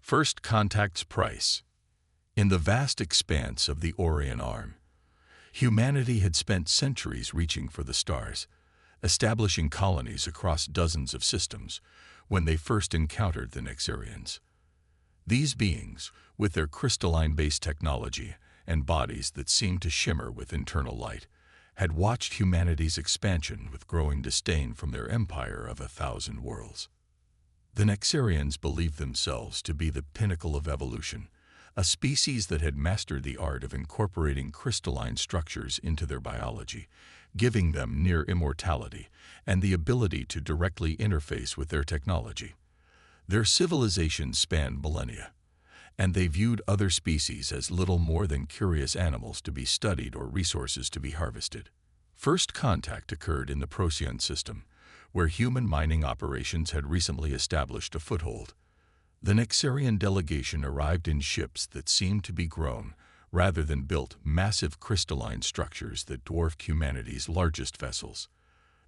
First Contact's Price. In the vast expanse of the Orion Arm, humanity had spent centuries reaching for the stars, establishing colonies across dozens of systems when they first encountered the Nexarians. These beings, with their crystalline-based technology and bodies that seemed to shimmer with internal light, had watched humanity's expansion with growing disdain from their empire of 1,000 worlds. The Nexarians believed themselves to be the pinnacle of evolution, a species that had mastered the art of incorporating crystalline structures into their biology, giving them near immortality and the ability to directly interface with their technology. Their civilization spanned millennia, and they viewed other species as little more than curious animals to be studied or resources to be harvested. First contact occurred in the Procyon system, where human mining operations had recently established a foothold. The Nexarian delegation arrived in ships that seemed to be grown, rather than built, massive crystalline structures that dwarfed humanity's largest vessels.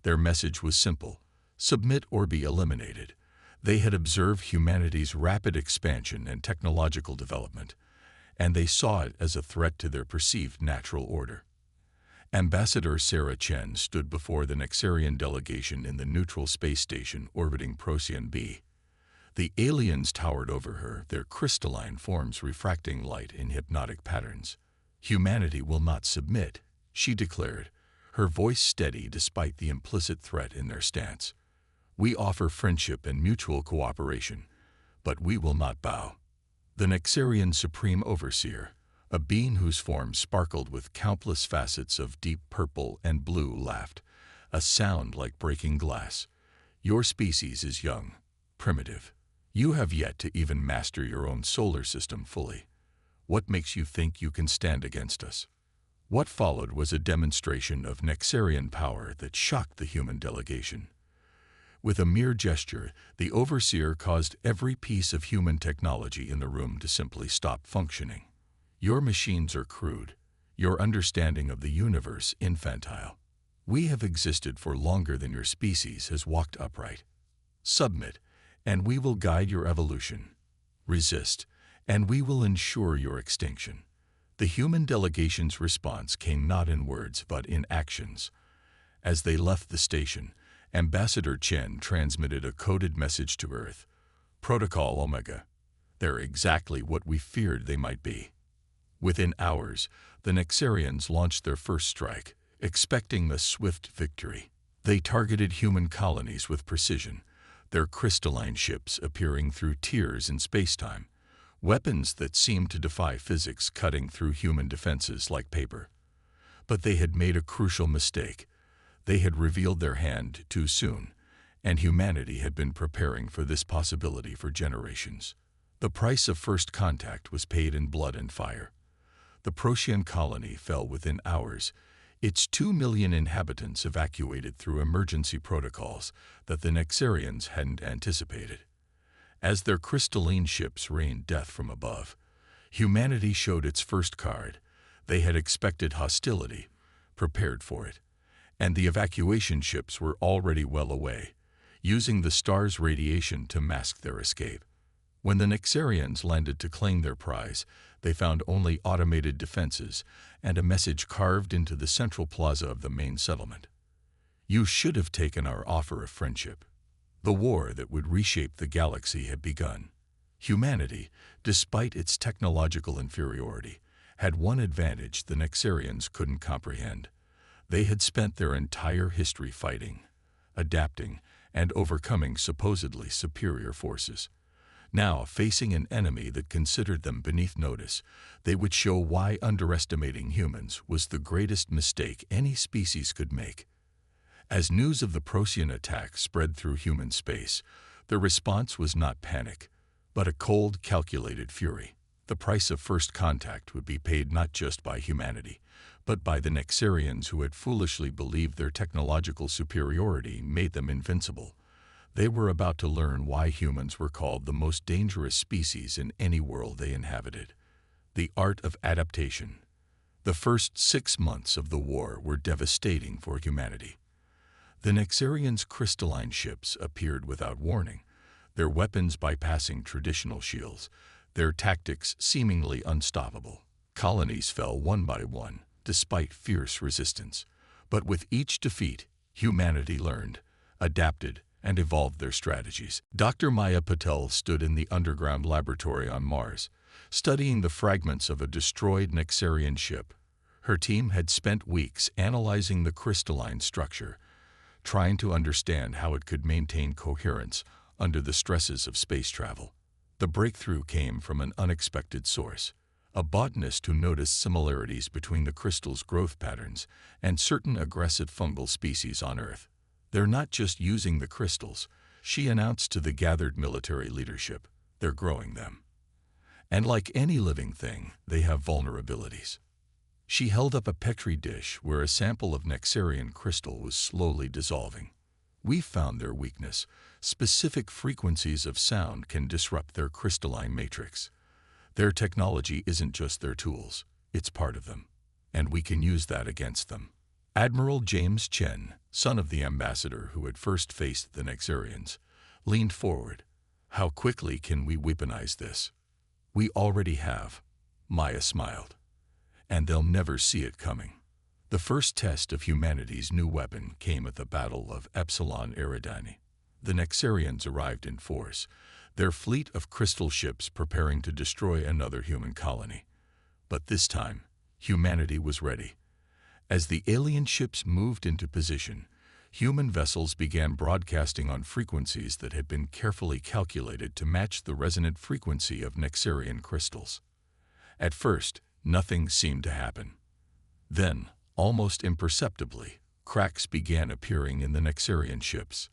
Their message was simple: submit or be eliminated. They had observed humanity's rapid expansion and technological development, and they saw it as a threat to their perceived natural order. Ambassador Sarah Chen stood before the Nexarian delegation in the neutral space station orbiting Procyon B. The aliens towered over her, their crystalline forms refracting light in hypnotic patterns. "Humanity will not submit," she declared, her voice steady despite the implicit threat in their stance. "We offer friendship and mutual cooperation, but we will not bow." The Nexarian Supreme Overseer, a being whose form sparkled with countless facets of deep purple and blue, laughed, a sound like breaking glass. "Your species is young, primitive. You have yet to even master your own solar system fully. What makes you think you can stand against us?" What followed was a demonstration of Nexarian power that shocked the human delegation. With a mere gesture, the Overseer caused every piece of human technology in the room to simply stop functioning. "Your machines are crude, your understanding of the universe infantile. We have existed for longer than your species has walked upright. Submit, and we will guide your evolution. Resist, and we will ensure your extinction." The human delegation's response came not in words but in actions. As they left the station, Ambassador Chen transmitted a coded message to Earth. "Protocol Omega. They're exactly what we feared they might be." Within hours, the Nexarians launched their first strike, expecting a swift victory. They targeted human colonies with precision, their crystalline ships appearing through tears in spacetime, weapons that seemed to defy physics cutting through human defenses like paper. But they had made a crucial mistake. They had revealed their hand too soon, and humanity had been preparing for this possibility for generations. The price of first contact was paid in blood and fire. The Procyon colony fell within hours, its 2 million inhabitants evacuated through emergency protocols that the Nexarians hadn't anticipated. As their crystalline ships rained death from above, humanity showed its first card. They had expected hostility, prepared for it, and the evacuation ships were already well away, using the star's radiation to mask their escape. When the Nexarians landed to claim their prize, they found only automated defenses and a message carved into the central plaza of the main settlement. "You should have taken our offer of friendship." The war that would reshape the galaxy had begun. Humanity, despite its technological inferiority, had one advantage the Nexarians couldn't comprehend. They had spent their entire history fighting, adapting, and overcoming supposedly superior forces. Now, facing an enemy that considered them beneath notice, they would show why underestimating humans was the greatest mistake any species could make. As news of the Procyon attack spread through human space, the response was not panic, but a cold, calculated fury. The price of first contact would be paid not just by humanity, but by the Nexarians who had foolishly believed their technological superiority made them invincible. They were about to learn why humans were called the most dangerous species in any world they inhabited. The art of adaptation. The first 6 months of the war were devastating for humanity. The Nexarians' crystalline ships appeared without warning, their weapons bypassing traditional shields, their tactics seemingly unstoppable. Colonies fell one by one, despite fierce resistance. But with each defeat, humanity learned, adapted, and evolved their strategies. Dr. Maya Patel stood in the underground laboratory on Mars, studying the fragments of a destroyed Nexarian ship. Her team had spent weeks analyzing the crystalline structure, trying to understand how it could maintain coherence under the stresses of space travel. The breakthrough came from an unexpected source, a botanist who noticed similarities between the crystal's growth patterns and certain aggressive fungal species on Earth. "They're not just using the crystals," she announced to the gathered military leadership. "They're growing them. And like any living thing, they have vulnerabilities." She held up a petri dish where a sample of Nexarian crystal was slowly dissolving. "We found their weakness. Specific frequencies of sound can disrupt their crystalline matrix. Their technology isn't just their tools, it's part of them. And we can use that against them." Admiral James Chen, son of the ambassador who had first faced the Nexarians, leaned forward. "How quickly can we weaponize this?" "We already have," Maya smiled. "And they'll never see it coming." The first test of humanity's new weapon came at the Battle of Epsilon Eridani. The Nexarians arrived in force, their fleet of crystal ships preparing to destroy another human colony. But this time, humanity was ready. As the alien ships moved into position, human vessels began broadcasting on frequencies that had been carefully calculated to match the resonant frequency of Nexarian crystals. At first, nothing seemed to happen. Then, almost imperceptibly, cracks began appearing in the Nexarian ships.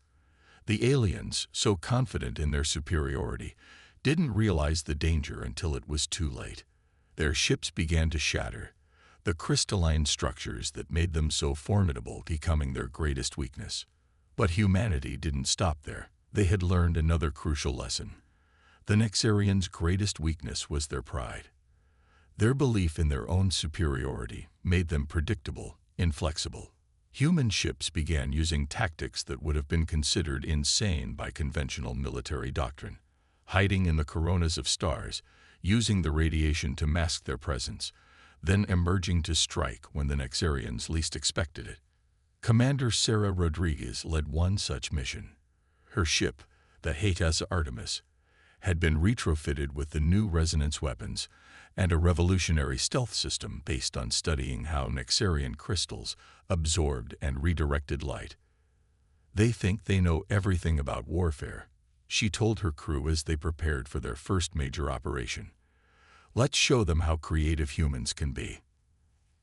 The aliens, so confident in their superiority, didn't realize the danger until it was too late. Their ships began to shatter, the crystalline structures that made them so formidable becoming their greatest weakness. But humanity didn't stop there. They had learned another crucial lesson. The Nexarians' greatest weakness was their pride. Their belief in their own superiority made them predictable, inflexible. Human ships began using tactics that would have been considered insane by conventional military doctrine. Hiding in the coronas of stars, using the radiation to mask their presence, then emerging to strike when the Nexarians least expected it. Commander Sarah Rodriguez led one such mission. Her ship, the HFY Artemis, had been retrofitted with the new resonance weapons and a revolutionary stealth system based on studying how Nexarian crystals absorbed and redirected light. "They think they know everything about warfare," she told her crew as they prepared for their first major operation. "Let's show them how creative humans can be."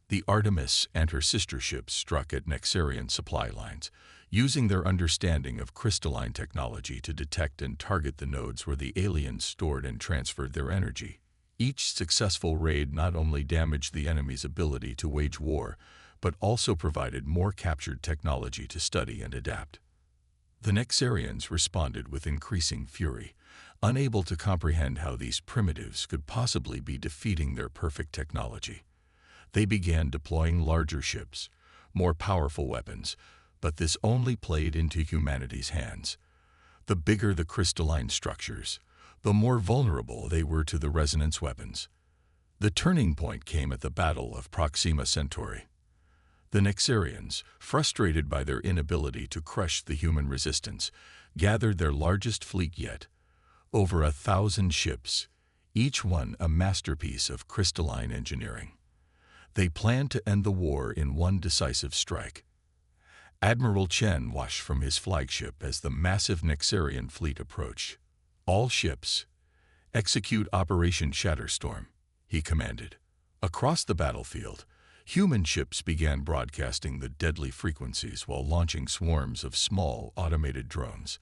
The Artemis and her sister ships struck at Nexarian supply lines, using their understanding of crystalline technology to detect and target the nodes where the aliens stored and transferred their energy. Each successful raid not only damaged the enemy's ability to wage war, but also provided more captured technology to study and adapt. The Nexarians responded with increasing fury, unable to comprehend how these primitives could possibly be defeating their perfect technology. They began deploying larger ships, more powerful weapons, but this only played into humanity's hands. The bigger the crystalline structures, the more vulnerable they were to the resonance weapons. The turning point came at the Battle of Proxima Centauri. The Nexarians, frustrated by their inability to crush the human resistance, gathered their largest fleet yet, over 1,000 ships, each one a masterpiece of crystalline engineering. They planned to end the war in one decisive strike. Admiral Chen watched from his flagship as the massive Nexarian fleet approached. "All ships, execute Operation Shatterstorm," he commanded. Across the battlefield, human ships began broadcasting the deadly frequencies while launching swarms of small, automated drones.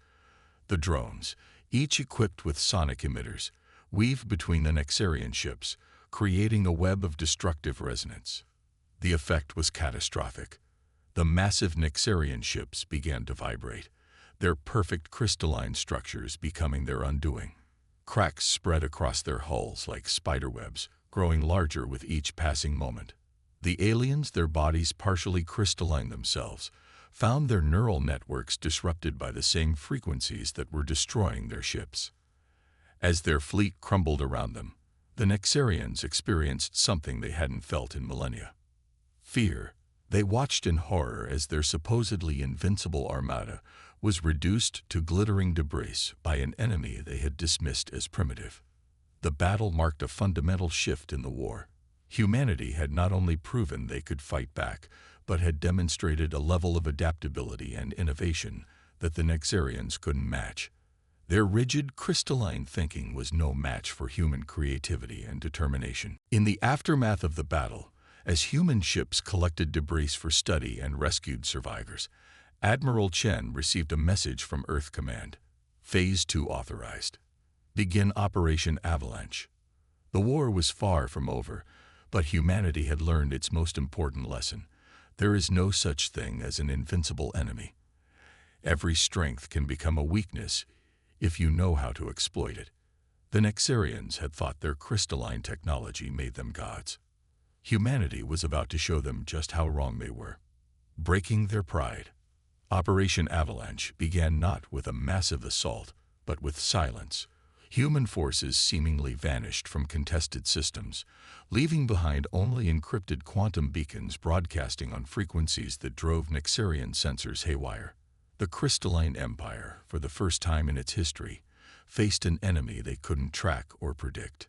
The drones, each equipped with sonic emitters, weaved between the Nexarian ships, creating a web of destructive resonance. The effect was catastrophic. The massive Nexarian ships began to vibrate, their perfect crystalline structures becoming their undoing. Cracks spread across their hulls like spiderwebs, growing larger with each passing moment. The aliens, their bodies partially crystalline themselves, found their neural networks disrupted by the same frequencies that were destroying their ships. As their fleet crumbled around them, the Nexarians experienced something they hadn't felt in millennia: fear. They watched in horror as their supposedly invincible armada was reduced to glittering debris by an enemy they had dismissed as primitive. The battle marked a fundamental shift in the war. Humanity had not only proven they could fight back, but had demonstrated a level of adaptability and innovation that the Nexarians couldn't match. Their rigid, crystalline thinking was no match for human creativity and determination. In the aftermath of the battle, as human ships collected debris for study and rescued survivors, Admiral Chen received a message from Earth Command. Phase 2 authorized. Begin Operation Avalanche. The war was far from over, but humanity had learned its most important lesson. There is no such thing as an invincible enemy. Every strength can become a weakness if you know how to exploit it. The Nexarians had thought their crystalline technology made them gods. Humanity was about to show them just how wrong they were. Breaking their pride. Operation Avalanche began not with a massive assault, but with silence. Human forces seemingly vanished from contested systems, leaving behind only encrypted quantum beacons broadcasting on frequencies that drove Nexarian sensors haywire. The Crystalline Empire, for the first time in its history, faced an enemy they couldn't track or predict.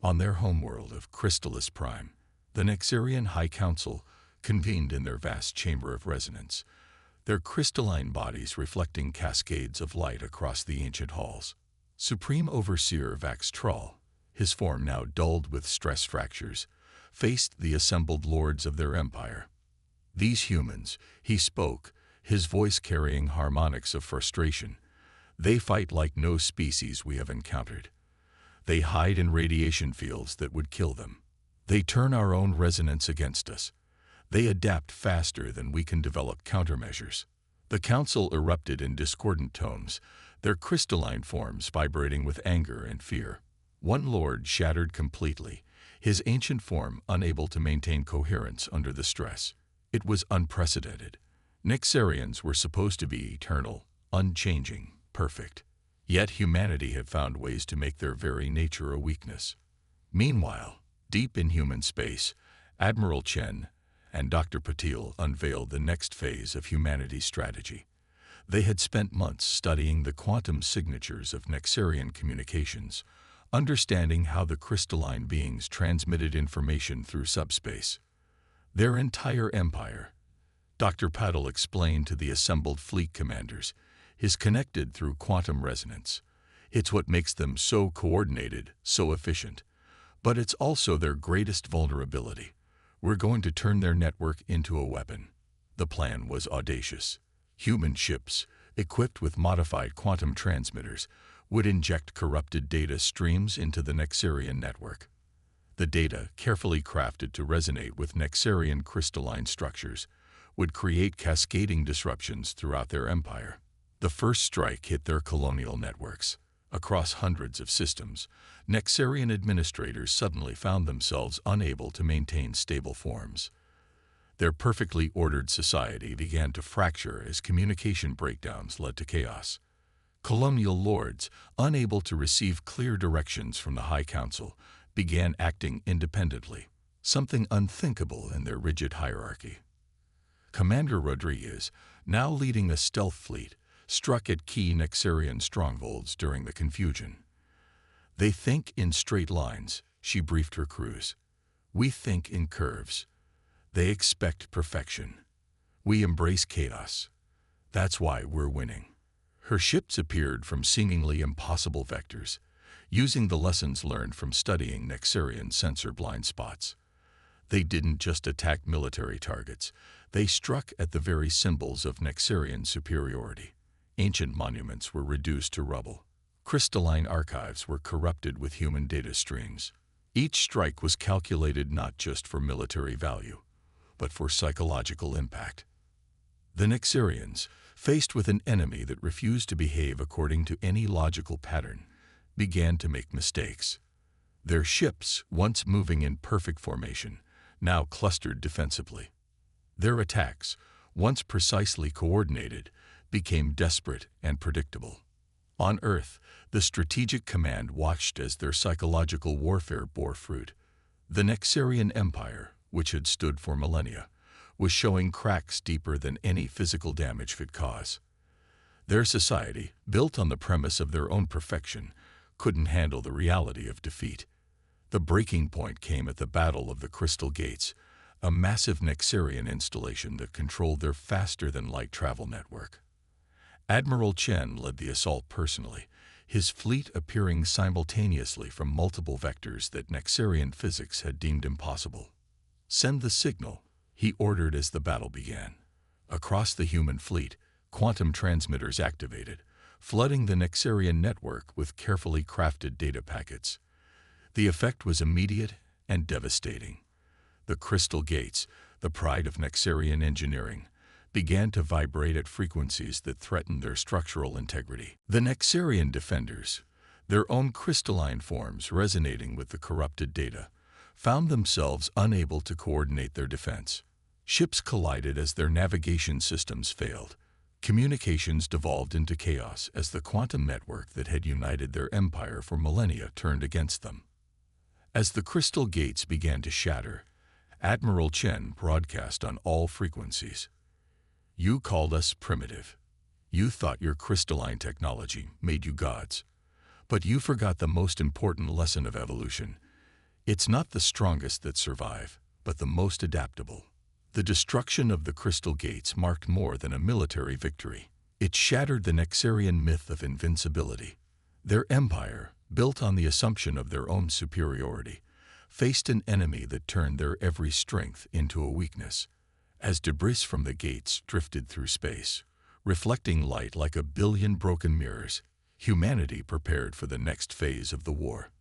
On their homeworld of Crystallis Prime, the Nexarian High Council convened in their vast chamber of resonance, their crystalline bodies reflecting cascades of light across the ancient halls. Supreme Overseer Vax Trull, his form now dulled with stress fractures, faced the assembled lords of their empire. These humans, he spoke, his voice carrying harmonics of frustration. They fight like no species we have encountered. They hide in radiation fields that would kill them. They turn our own resonance against us. They adapt faster than we can develop countermeasures. The council erupted in discordant tones, their crystalline forms vibrating with anger and fear. One lord shattered completely, his ancient form unable to maintain coherence under the stress. It was unprecedented. Nexarians were supposed to be eternal, unchanging, perfect. Yet humanity had found ways to make their very nature a weakness. Meanwhile, deep in human space, Admiral Chen and Dr. Patil unveiled the next phase of humanity's strategy. They had spent months studying the quantum signatures of Nexarian communications, understanding how the crystalline beings transmitted information through subspace. Their entire empire, Dr. Patil explained to the assembled fleet commanders, is connected through quantum resonance. It's what makes them so coordinated, so efficient. But it's also their greatest vulnerability. We're going to turn their network into a weapon. The plan was audacious. Human ships, equipped with modified quantum transmitters, would inject corrupted data streams into the Nexarian network. The data, carefully crafted to resonate with Nexarian crystalline structures, would create cascading disruptions throughout their empire. The first strike hit their colonial networks. Across hundreds of systems, Nexarian administrators suddenly found themselves unable to maintain stable forms. Their perfectly ordered society began to fracture as communication breakdowns led to chaos. Colonial lords, unable to receive clear directions from the High Council, began acting independently, something unthinkable in their rigid hierarchy. Commander Rodriguez, now leading a stealth fleet, struck at key Nexarian strongholds during the confusion. "They think in straight lines," she briefed her crews. "We think in curves. They expect perfection. We embrace chaos. That's why we're winning." Her ships appeared from seemingly impossible vectors, using the lessons learned from studying Nexarian sensor blind spots. They didn't just attack military targets, they struck at the very symbols of Nexarian superiority. Ancient monuments were reduced to rubble. Crystalline archives were corrupted with human data streams. Each strike was calculated not just for military value, but for psychological impact. The Nexarians, faced with an enemy that refused to behave according to any logical pattern, began to make mistakes. Their ships, once moving in perfect formation, now clustered defensively. Their attacks, once precisely coordinated, became desperate and predictable. On Earth, the Strategic Command watched as their psychological warfare bore fruit. The Nexarian Empire, which had stood for millennia, was showing cracks deeper than any physical damage could cause. Their society, built on the premise of their own perfection, couldn't handle the reality of defeat. The breaking point came at the Battle of the Crystal Gates, a massive Nexarian installation that controlled their faster-than-light travel network. Admiral Chen led the assault personally, his fleet appearing simultaneously from multiple vectors that Nexarian physics had deemed impossible. "Send the signal," he ordered as the battle began. Across the human fleet, quantum transmitters activated, flooding the Nexarian network with carefully crafted data packets. The effect was immediate and devastating. The Crystal Gates, the pride of Nexarian engineering, began to vibrate at frequencies that threatened their structural integrity. The Nexarian defenders, their own crystalline forms resonating with the corrupted data, found themselves unable to coordinate their defense. Ships collided as their navigation systems failed. Communications devolved into chaos as the quantum network that had united their empire for millennia turned against them. As the Crystal Gates began to shatter, Admiral Chen broadcast on all frequencies. "You called us primitive. You thought your crystalline technology made you gods. But you forgot the most important lesson of evolution. It's not the strongest that survive, but the most adaptable." The destruction of the Crystal Gates marked more than a military victory. It shattered the Nexarian myth of invincibility. Their empire, built on the assumption of their own superiority, faced an enemy that turned their every strength into a weakness. As debris from the gates drifted through space, reflecting light like a billion broken mirrors, humanity prepared for the next phase of the war.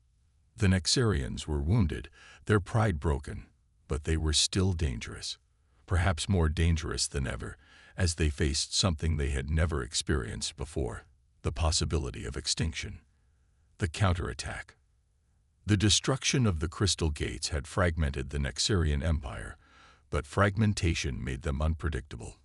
The Nexarians were wounded, their pride broken, but they were still dangerous. Perhaps more dangerous than ever, as they faced something they had never experienced before, the possibility of extinction. The counterattack. The destruction of the Crystal Gates had fragmented the Nexarian Empire, but fragmentation made them unpredictable.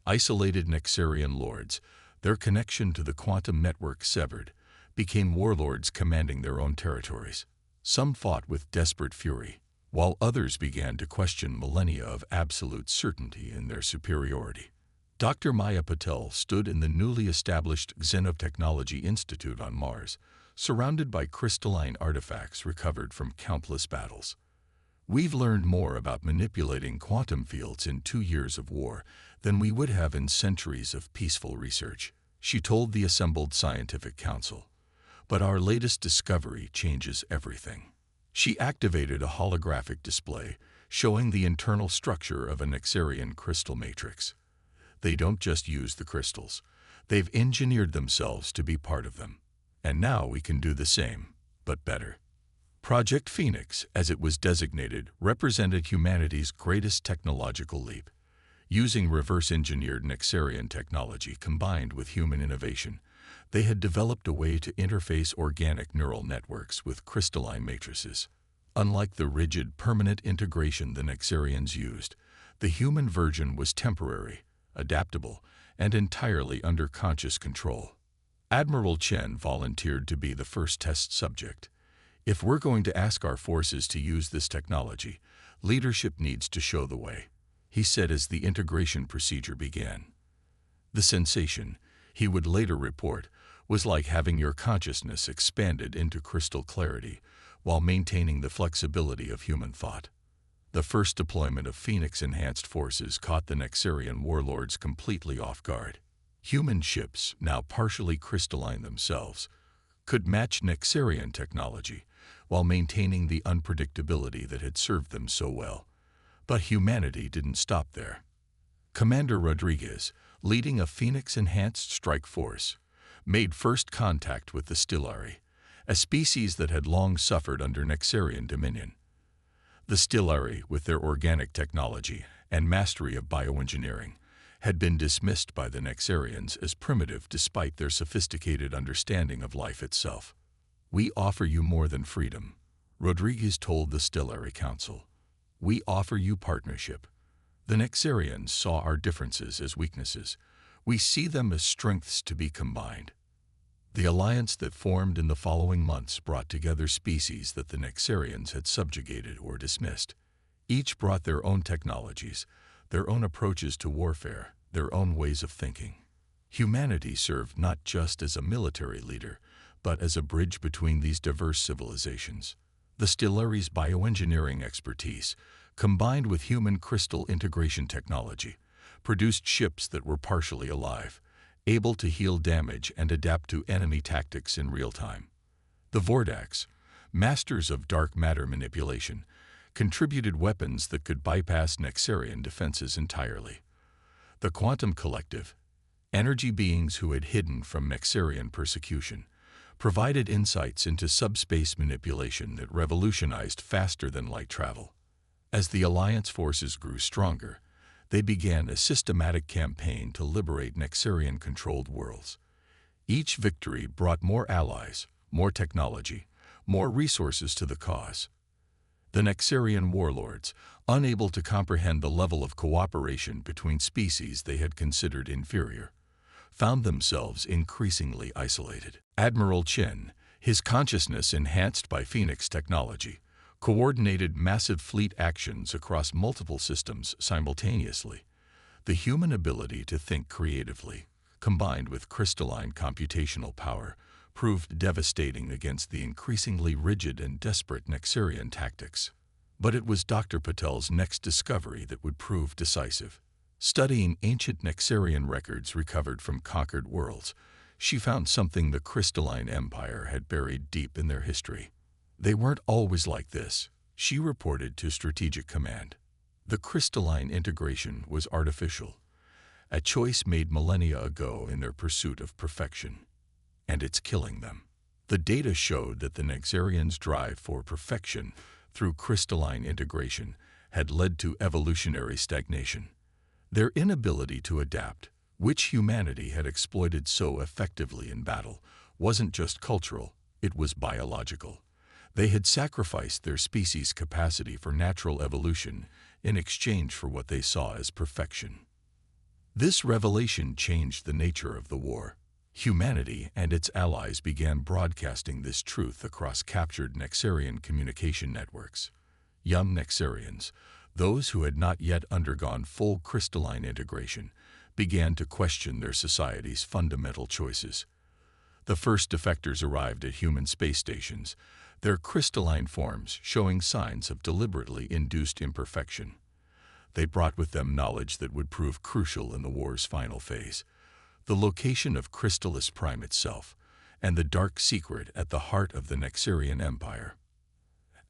Isolated Nexarian lords, their connection to the quantum network severed, became warlords commanding their own territories. Some fought with desperate fury, while others began to question millennia of absolute certainty in their superiority. Dr. Maya Patel stood in the newly established Xenotechnology Institute on Mars, surrounded by crystalline artifacts recovered from countless battles. "We've learned more about manipulating quantum fields in 2 years of war than we would have in centuries of peaceful research," she told the assembled scientific council. "But our latest discovery changes everything." She activated a holographic display showing the internal structure of a Nexarian crystal matrix. They don't just use the crystals. They've engineered themselves to be part of them. And now we can do the same, but better. Project Phoenix, as it was designated, represented humanity's greatest technological leap. Using reverse-engineered Nexarian technology combined with human innovation, they had developed a way to interface organic neural networks with crystalline matrices. Unlike the rigid, permanent integration the Nexarians used, the human version was temporary, adaptable, and entirely under conscious control. Admiral Chen volunteered to be the first test subject. "If we're going to ask our forces to use this technology, leadership needs to show the way," he said as the integration procedure began. "The sensation," he would later report, "was like having your consciousness expanded into crystal clarity while maintaining the flexibility of human thought." The first deployment of Phoenix-enhanced forces caught the Nexarian warlords completely off guard. Human ships, now partially crystalline themselves, could match Nexarian technology while maintaining the unpredictability that had served them so well. But humanity didn't stop there. Commander Rodriguez, leading a Phoenix-enhanced strike force, made first contact with the Stellari, a species that had long suffered under Nexarian dominion. The Stellari, with their organic technology and mastery of bioengineering, had been dismissed by the Nexarians as primitive despite their sophisticated understanding of life itself. "We offer you more than freedom," Rodriguez told the Stellari Council. "We offer you partnership. The Nexarians saw our differences as weaknesses. We see them as strengths to be combined. The alliance that formed in the following months brought together species that the Nexarians had subjugated or dismissed. Each brought their own technologies, their own approaches to warfare, their own ways of thinking. Humanity served not just as a military leader, but as a bridge between these diverse civilizations. The Stellaris' bioengineering expertise, combined with human crystal integration technology, produced ships that were partially alive, able to heal damage and adapt to enemy tactics in real time. The Vordax, masters of dark matter manipulation, contributed weapons that could bypass Nexarian defenses entirely. The Quantum Collective, energy beings who had hidden from Nexarian persecution, provided insights into subspace manipulation that revolutionized faster-than-light travel. As the Alliance forces grew stronger, they began a systematic campaign to liberate Nexarian-controlled worlds. Each victory brought more allies, more technology, more resources to the cause. The Nexarian warlords, unable to comprehend the level of cooperation between species they had considered inferior, found themselves increasingly isolated. Admiral Chen, his consciousness enhanced by Phoenix technology, coordinated massive fleet actions across multiple systems simultaneously. The human ability to think creatively, combined with crystalline computational power, proved devastating against the increasingly rigid and desperate Nexarian tactics. But it was Dr. Patel's next discovery that would prove decisive. Studying ancient Nexarian records recovered from conquered worlds, she found something the Crystalline Empire had buried deep in their history. They weren't always like this, she reported to Strategic Command. The crystalline integration was artificial, a choice made millennia ago in their pursuit of perfection. And it's killing them. The data showed that the Nexarians' drive for perfection through crystalline integration had led to evolutionary stagnation. Their inability to adapt, which humanity had exploited so effectively in battle, wasn't just cultural, it was biological. They had sacrificed their species' capacity for natural evolution in exchange for what they saw as perfection. This revelation changed the nature of the war. Humanity and its allies began broadcasting this truth across captured Nexarian communication networks. Young Nexarians, those who had not yet undergone full crystalline integration, began to question their society's fundamental choices. The first defectors arrived at human space stations, their crystalline forms showing signs of deliberately induced imperfection. They brought with them knowledge that would prove crucial in the war's final phase: the location of Crystallis Prime itself, and the dark secret at the heart of the Nexarian Empire.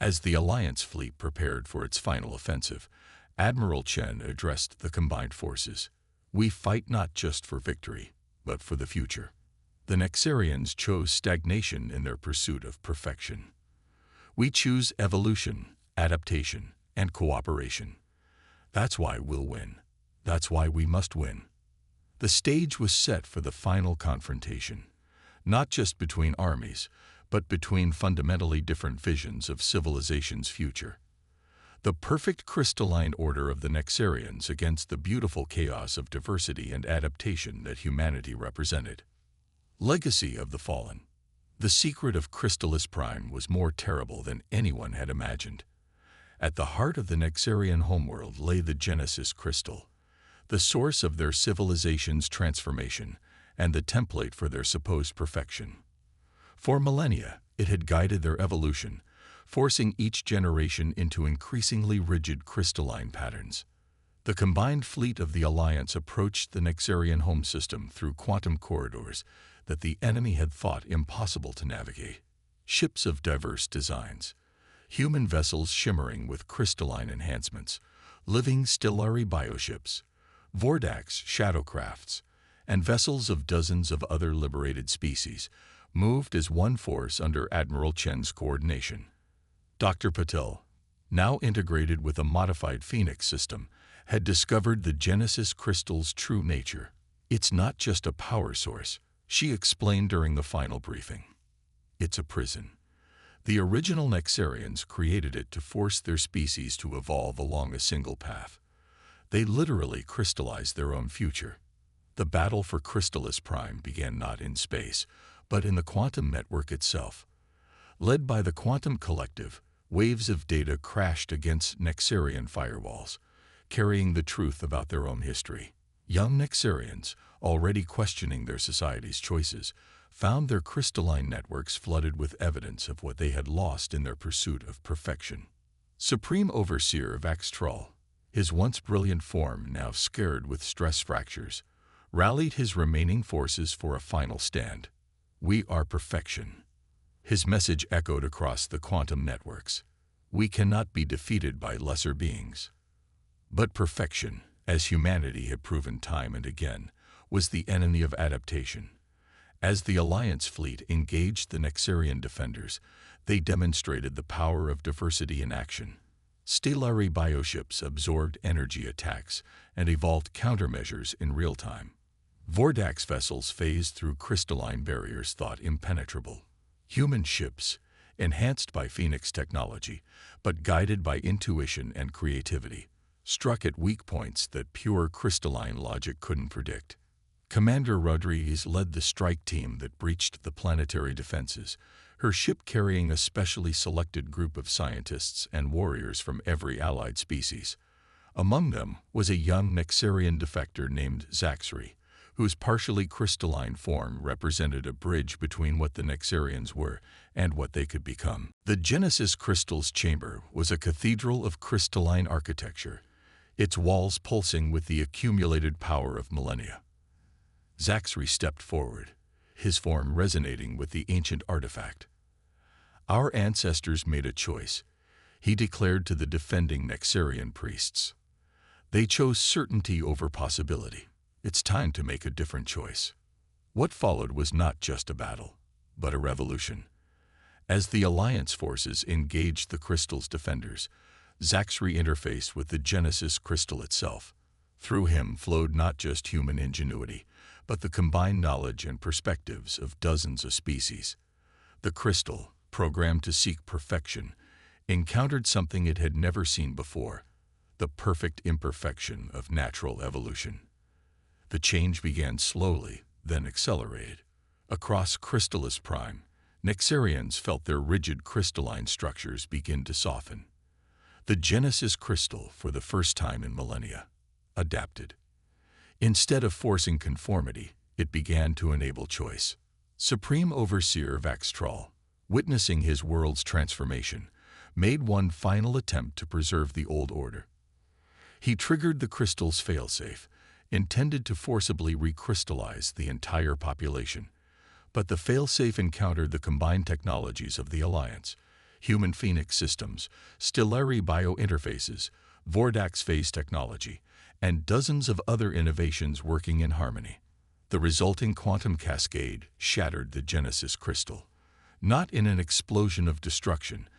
As the Alliance fleet prepared for its final offensive, Admiral Chen addressed the combined forces. "We fight not just for victory, but for the future." The Nexarians chose stagnation in their pursuit of perfection. "We choose evolution, adaptation, and cooperation. That's why we'll win. That's why we must win." The stage was set for the final confrontation, not just between armies, but between fundamentally different visions of civilization's future. The perfect crystalline order of the Nexarians against the beautiful chaos of diversity and adaptation that humanity represented. Legacy of the Fallen. The secret of Crystallis Prime was more terrible than anyone had imagined. At the heart of the Nexarian homeworld lay the Genesis Crystal, the source of their civilization's transformation and the template for their supposed perfection. For millennia, it had guided their evolution, forcing each generation into increasingly rigid crystalline patterns. The combined fleet of the Alliance approached the Nexarian home system through quantum corridors that the enemy had thought impossible to navigate. Ships of diverse designs, human vessels shimmering with crystalline enhancements, living Stellari bioships, Vordax shadowcrafts, and vessels of dozens of other liberated species moved as one force under Admiral Chen's coordination. Dr. Patel, now integrated with a modified Phoenix system, had discovered the Genesis Crystal's true nature. "It's not just a power source," she explained during the final briefing. "It's a prison. The original Nexarians created it to force their species to evolve along a single path. They literally crystallized their own future. The battle for Crystallis Prime began not in space, but in the quantum network itself. Led by the Quantum Collective, waves of data crashed against Nexarian firewalls, carrying the truth about their own history. Young Nexarians, already questioning their society's choices, found their crystalline networks flooded with evidence of what they had lost in their pursuit of perfection. Supreme Overseer Vaxtrol, his once brilliant form now scarred with stress fractures, rallied his remaining forces for a final stand. "We are perfection." His message echoed across the quantum networks. We cannot be defeated by lesser beings. But perfection, as humanity had proven time and again, was the enemy of adaptation. As the Alliance fleet engaged the Nexarian defenders, they demonstrated the power of diversity in action. Stellari bioships absorbed energy attacks and evolved countermeasures in real time. Vordax vessels phased through crystalline barriers thought impenetrable. Human ships, enhanced by Phoenix technology, but guided by intuition and creativity, struck at weak points that pure crystalline logic couldn't predict. Commander Rodriguez led the strike team that breached the planetary defenses, her ship carrying a specially selected group of scientists and warriors from every allied species. Among them was a young Nexarian defector named Zaxri, whose partially crystalline form represented a bridge between what the Nexarians were and what they could become. The Genesis Crystal's chamber was a cathedral of crystalline architecture, its walls pulsing with the accumulated power of millennia. Zaxri stepped forward, his form resonating with the ancient artifact. "Our ancestors made a choice," he declared to the defending Nexarian priests. "They chose certainty over possibility. It's time to make a different choice." What followed was not just a battle, but a revolution. As the Alliance forces engaged the Crystal's defenders, Zaxri interfaced with the Genesis Crystal itself. Through him flowed not just human ingenuity, but the combined knowledge and perspectives of dozens of species. The Crystal, programmed to seek perfection, encountered something it had never seen before: the perfect imperfection of natural evolution. The change began slowly, then accelerated. Across Crystallis Prime, Nexarians felt their rigid crystalline structures begin to soften. The Genesis Crystal, for the first time in millennia, adapted. Instead of forcing conformity, it began to enable choice. Supreme Overseer Vaxtrol, witnessing his world's transformation, made one final attempt to preserve the old order. He triggered the crystal's failsafe, intended to forcibly recrystallize the entire population. But the failsafe encountered the combined technologies of the Alliance: human Phoenix systems, Stellari biointerfaces, Vordax phase technology, and dozens of other innovations working in harmony. The resulting quantum cascade shattered the Genesis Crystal, not in an explosion of destruction,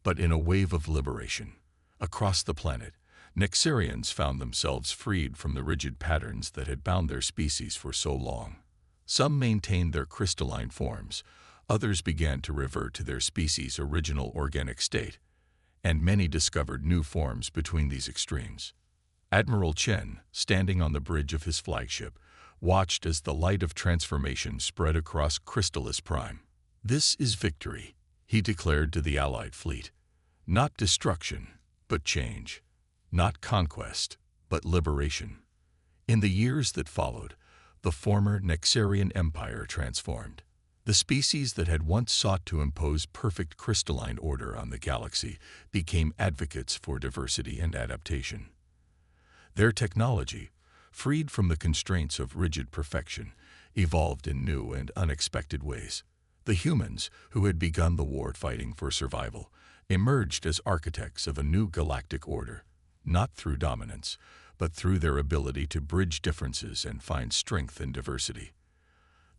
but in a wave of liberation. Across the planet, Nexarians found themselves freed from the rigid patterns that had bound their species for so long. Some maintained their crystalline forms, others began to revert to their species' original organic state, and many discovered new forms between these extremes. Admiral Chen, standing on the bridge of his flagship, watched as the light of transformation spread across Crystallis Prime. "This is victory," he declared to the Allied fleet. "Not destruction, but change. Not conquest, but liberation." In the years that followed, the former Nexarian Empire transformed. The species that had once sought to impose perfect crystalline order on the galaxy became advocates for diversity and adaptation. Their technology, freed from the constraints of rigid perfection, evolved in new and unexpected ways. The humans, who had begun the war fighting for survival, emerged as architects of a new galactic order, not through dominance, but through their ability to bridge differences and find strength in diversity.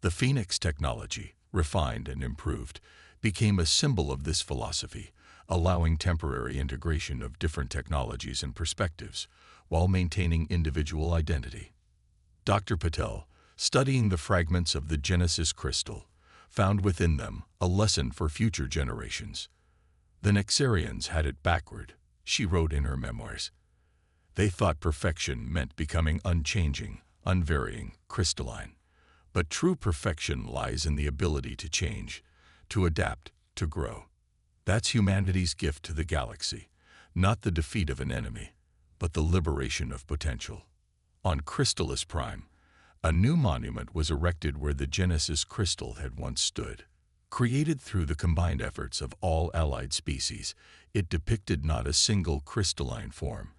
The Phoenix technology, refined and improved, became a symbol of this philosophy, allowing temporary integration of different technologies and perspectives, while maintaining individual identity. Dr. Patel, studying the fragments of the Genesis Crystal, found within them a lesson for future generations. "The Nexarians had it backward," she wrote in her memoirs. They thought perfection meant becoming unchanging, unvarying, crystalline. But true perfection lies in the ability to change, to adapt, to grow. That's humanity's gift to the galaxy, not the defeat of an enemy, but the liberation of potential. On Crystallis Prime, a new monument was erected where the Genesis crystal had once stood. Created through the combined efforts of all allied species, it depicted not a single crystalline form,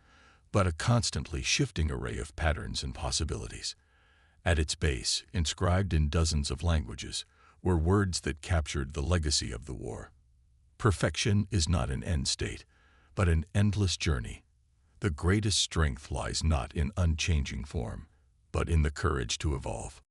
but a constantly shifting array of patterns and possibilities. At its base, inscribed in dozens of languages, were words that captured the legacy of the war. Perfection is not an end state, but an endless journey. The greatest strength lies not in unchanging form, but in the courage to evolve.